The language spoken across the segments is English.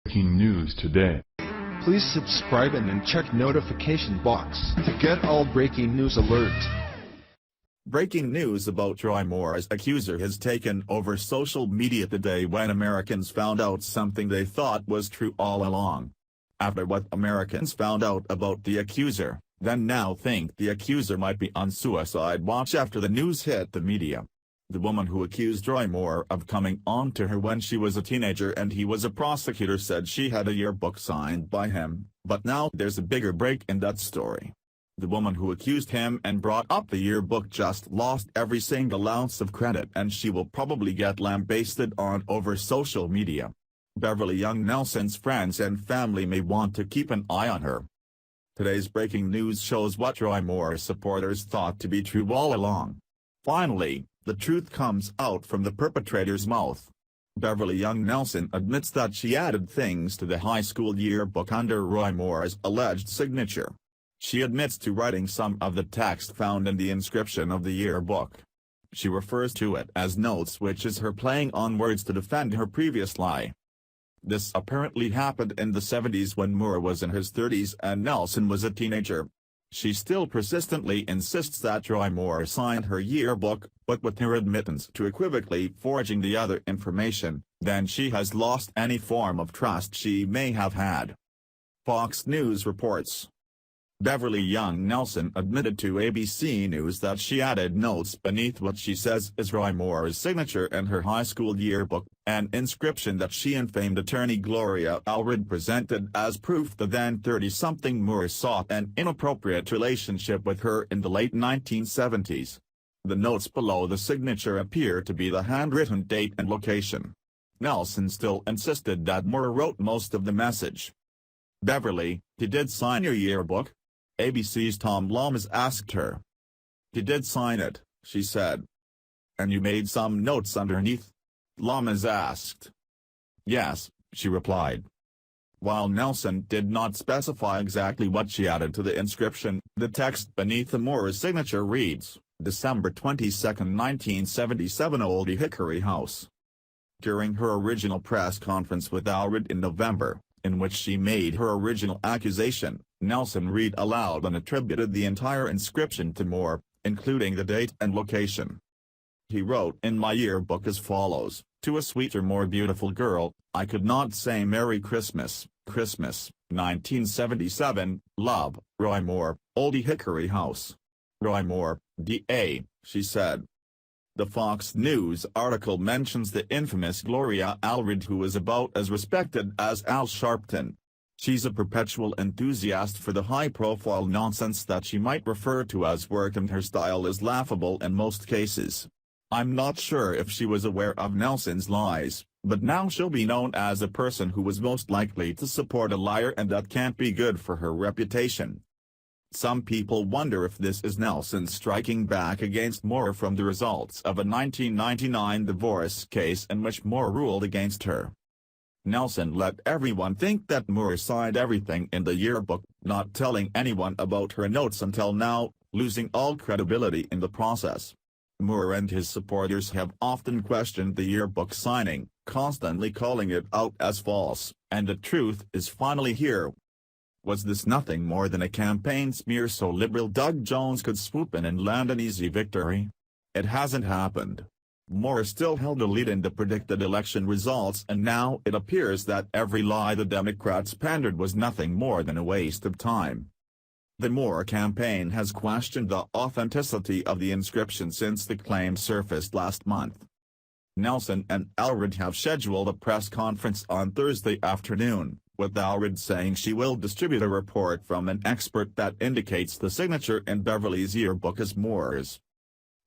Breaking news today. Please subscribe and then check notification box to get all breaking news alerts. Breaking news about Roy Moore's Accuser has taken over social media today when Americans found out something they thought was true all along. After what Americans found out about the Accuser, then now think the Accuser might be on suicide watch after the news hit the media. The woman who accused Roy Moore of coming on to her when she was a teenager and he was a prosecutor said she had a yearbook signed by him, but now there's a bigger break in that story. The woman who accused him and brought up the yearbook just lost every single ounce of credit and she will probably get lambasted on over social media. Beverly Young Nelson's friends and family may want to keep an eye on her. Today's breaking news shows what Roy Moore's supporters thought to be true all along. Finally, the truth comes out from the perpetrator's mouth. Beverly Young Nelson admits that she added things to the high school yearbook under Roy Moore's alleged signature. She admits to writing some of the text found in the inscription of the yearbook. She refers to it as notes, which is her playing on words to defend her previous lie. This apparently happened in the 70s when Moore was in his 30s and Nelson was a teenager. She still persistently insists that Roy Moore signed her yearbook, but with her admittance to equivocally forging the other information, then she has lost any form of trust she may have had. Fox News reports. Beverly Young Nelson admitted to ABC News that she added notes beneath what she says is Roy Moore's signature in her high school yearbook, an inscription that she and famed attorney Gloria Allred presented as proof the then 30-something Moore sought an inappropriate relationship with her in the late 1970s. The notes below the signature appear to be the handwritten date and location. Nelson still insisted that Moore wrote most of the message. Beverly, he did sign your yearbook? ABC's Tom Lomas asked her. He did sign it, she said. And you made some notes underneath? Lomas asked. Yes, she replied. While Nelson did not specify exactly what she added to the inscription, the text beneath the Moore's signature reads, December 22, 1977 Oldie Hickory House. During her original press conference with Allred in November, in which she made her original accusation, Nelson read aloud and attributed the entire inscription to Moore, including the date and location. He wrote in my yearbook as follows, to a sweeter, more beautiful girl, I could not say Merry Christmas, 1977, love, Roy Moore, Oldie Hickory House. Roy Moore, D.A., she said. The Fox News article mentions the infamous Gloria Allred, who is about as respected as Al Sharpton. She's a perpetual enthusiast for the high-profile nonsense that she might refer to as work, and her style is laughable in most cases. I'm not sure if she was aware of Nelson's lies, but now she'll be known as a person who was most likely to support a liar, and that can't be good for her reputation. Some people wonder if this is Nelson striking back against Moore from the results of a 1999 divorce case in which Moore ruled against her. Nelson let everyone think that Moore signed everything in the yearbook, not telling anyone about her notes until now, losing all credibility in the process. Moore and his supporters have often questioned the yearbook signing, constantly calling it out as false, and the truth is finally here. Was this nothing more than a campaign smear so liberal Doug Jones could swoop in and land an easy victory? It hasn't happened. Moore still held a lead in the predicted election results, and now it appears that every lie the Democrats pandered was nothing more than a waste of time. The Moore campaign has questioned the authenticity of the inscription since the claim surfaced last month. Nelson and Allred have scheduled a press conference on Thursday afternoon, with Allred saying she will distribute a report from an expert that indicates the signature in Beverly's yearbook is Moore's.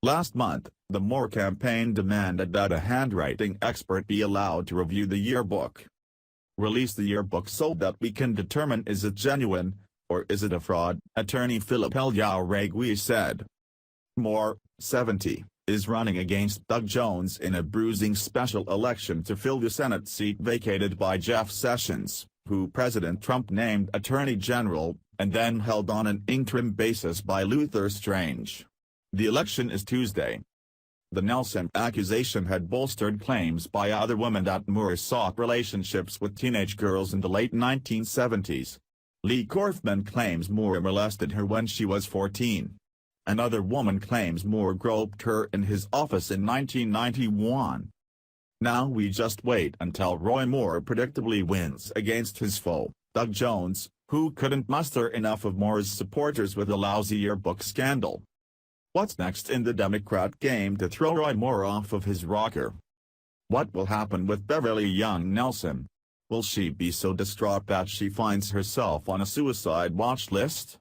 Last month, the Moore campaign demanded that a handwriting expert be allowed to review the yearbook. Release the yearbook so that we can determine is it genuine, or is it a fraud, attorney Philip El-Yaregui said. Moore, 70, is running against Doug Jones in a bruising special election to fill the Senate seat vacated by Jeff Sessions, who President Trump named Attorney General, and then held on an interim basis by Luther Strange. The election is Tuesday. The Nelson accusation had bolstered claims by other women that Moore sought relationships with teenage girls in the late 1970s. Lee Korfman claims Moore molested her when she was 14. Another woman claims Moore groped her in his office in 1991. Now we just wait until Roy Moore predictably wins against his foe, Doug Jones, who couldn't muster enough of Moore's supporters with the lousy yearbook scandal. What's next in the Democrat game to throw Roy Moore off of his rocker? What will happen with Beverly Young Nelson? Will she be so distraught that she finds herself on a suicide watch list?